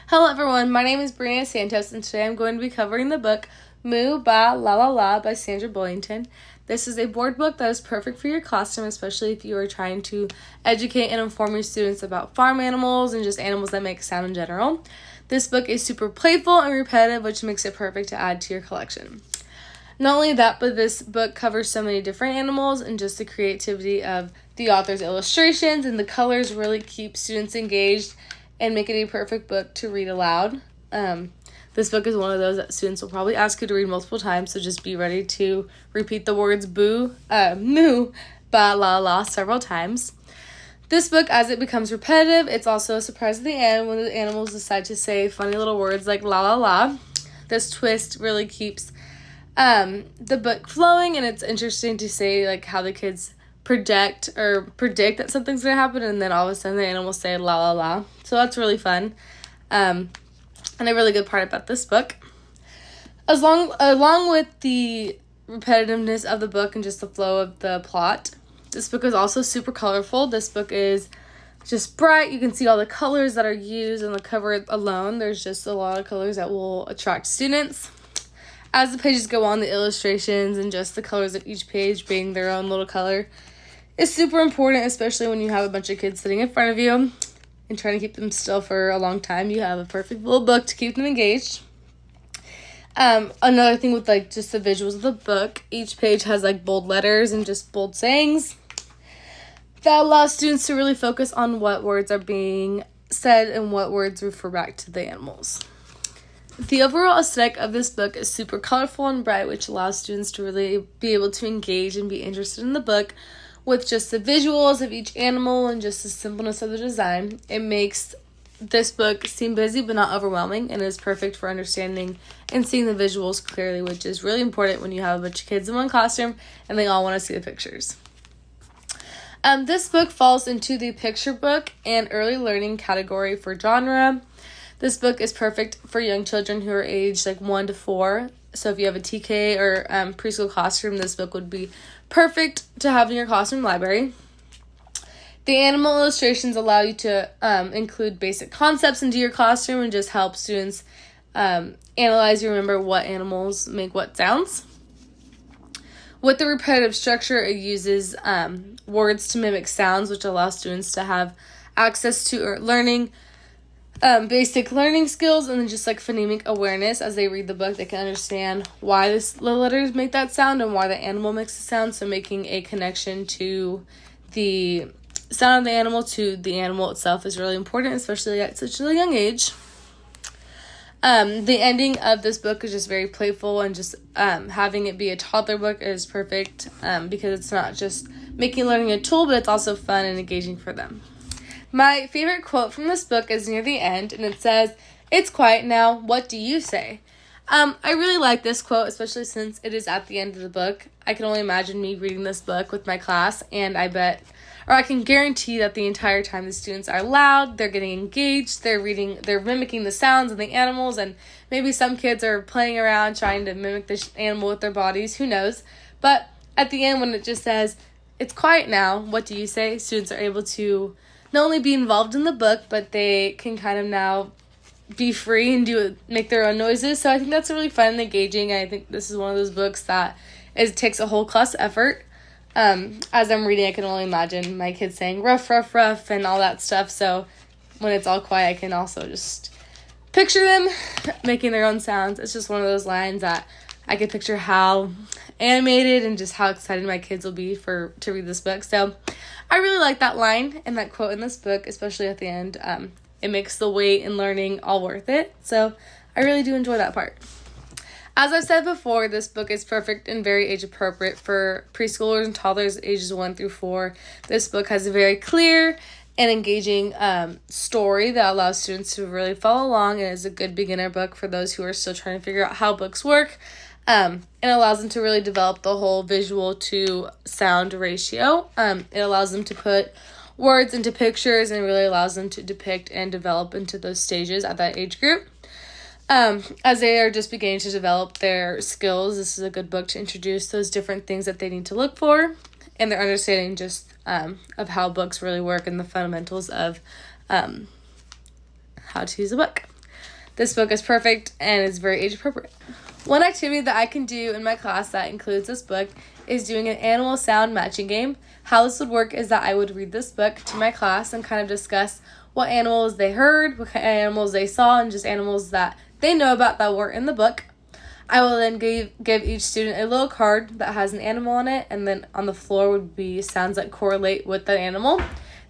Hello everyone, my name is Brianna Santos and today I'm going to be covering the book Moo Ba La La La by Sandra Bollington. This is a board book that is perfect for your classroom, especially if you are trying to educate and inform your students about farm animals and just animals that make sound in general. This book is super playful and repetitive, which makes it perfect to add to your collection. Not only that, but this book covers so many different animals, and just the creativity of the author's illustrations and the colors really keep students engaged and make it a perfect book to read aloud. This book is one of those that students will probably ask you to read multiple times, so just be ready to repeat the words moo, ba, la, la several times. This book, as it becomes repetitive, it's also a surprise at the end when the animals decide to say funny little words like la, la, la. This twist really keeps the book flowing, and it's interesting to say like how the kids predict that something's going to happen, and then all of a sudden the animals say la la la. So that's really fun. And a really good part about this book. Along with the repetitiveness of the book and just the flow of the plot, this book is also super colorful. This book is just bright. You can see all the colors that are used on the cover alone. There's just a lot of colors that will attract students. As the pages go on, the illustrations and just the colors of each page being their own little color is super important, especially when you have a bunch of kids sitting in front of you and trying to keep them still for a long time. You have a perfect little book to keep them engaged. Another thing with like just the visuals of the book, each page has like bold letters and just bold sayings that allow students to really focus on what words are being said and what words refer back to the animals. The overall aesthetic of this book is super colorful and bright, which allows students to really be able to engage and be interested in the book with just the visuals of each animal and just the simpleness of the design. It makes this book seem busy but not overwhelming, and is perfect for understanding and seeing the visuals clearly, which is really important when you have a bunch of kids in one classroom and they all want to see the pictures. This book falls into the picture book and early learning category for genre. This book is perfect for young children who are aged like 1 to 4. So if you have a TK or preschool classroom, this book would be perfect to have in your classroom library. The animal illustrations allow you to include basic concepts into your classroom and just help students analyze and remember what animals make what sounds. With the repetitive structure, it uses words to mimic sounds, which allows students to have access to learning basic learning skills and then just like phonemic awareness. As they read the book, they can understand why the letters make that sound and why the animal makes the sound. So making a connection to the sound of the animal to the animal itself is really important, especially at such a young age. The ending of this book is just very playful, and just having it be a toddler book is perfect because it's not just making learning a tool, but it's also fun and engaging for them. My favorite quote from this book is near the end, and it says, "It's quiet now, what do you say?" I really like this quote, especially since it is at the end of the book. I can only imagine me reading this book with my class, and I can guarantee that the entire time the students are loud, they're getting engaged, they're mimicking the sounds of the animals, and maybe some kids are playing around trying to mimic the animal with their bodies, who knows. But at the end, when it just says, "It's quiet now, what do you say?" students are able to not only be involved in the book, but they can kind of now be free and make their own noises. So I think that's really fun and engaging. I think this is one of those books that takes a whole class effort. As I'm reading, I can only imagine my kids saying ruff, ruff, ruff, and all that stuff. So when it's all quiet, I can also just picture them making their own sounds. It's just one of those lines that I can picture how animated and just how excited my kids will be to read this book. So I really like that line and that quote in this book, especially at the end. It makes the wait and learning all worth it. So I really do enjoy that part. As I've said before, this book is perfect and very age appropriate for preschoolers and toddlers ages 1 through 4. This book has a very clear and engaging story that allows students to really follow along, and is a good beginner book for those who are still trying to figure out how books work. And allows them to really develop the whole visual to sound ratio. It allows them to put words into pictures, and really allows them to depict and develop into those stages at that age group. As they are just beginning to develop their skills, this is a good book to introduce those different things that they need to look for, and their understanding just of how books really work and the fundamentals of how to use a book. This book is perfect and is very age appropriate. One activity that I can do in my class that includes this book is doing an animal sound matching game. How this would work is that I would read this book to my class and kind of discuss what animals they heard, what kind of animals they saw, and just animals that they know about that weren't in the book. I will then give each student a little card that has an animal on it, and then on the floor would be sounds that correlate with that animal.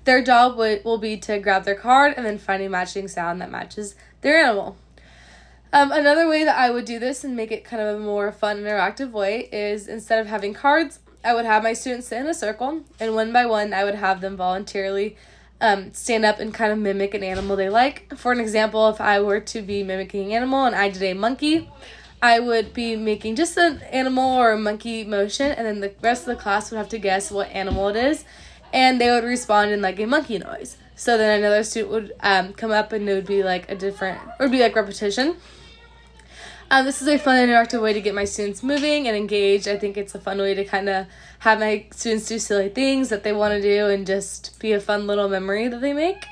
Their job will be to grab their card and then find a matching sound that matches their animal. Another way that I would do this and make it kind of a more fun, interactive way is instead of having cards, I would have my students sit in a circle, and one by one, I would have them voluntarily stand up and kind of mimic an animal they like. For an example, if I were to be mimicking an animal and I did a monkey, I would be making just an animal or a monkey motion, and then the rest of the class would have to guess what animal it is, and they would respond in like a monkey noise. So then another student would come up, and it would be like repetition. This is a fun, interactive way to get my students moving and engaged. I think it's a fun way to kind of have my students do silly things that they want to do and just be a fun little memory that they make.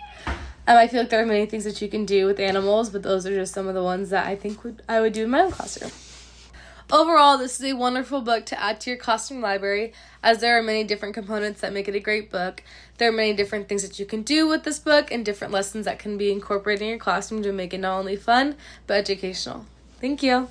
I feel like there are many things that you can do with animals, but those are just some of the ones that I think I would do in my own classroom. Overall, this is a wonderful book to add to your classroom library, as there are many different components that make it a great book. There are many different things that you can do with this book and different lessons that can be incorporated in your classroom to make it not only fun, but educational. Thank you.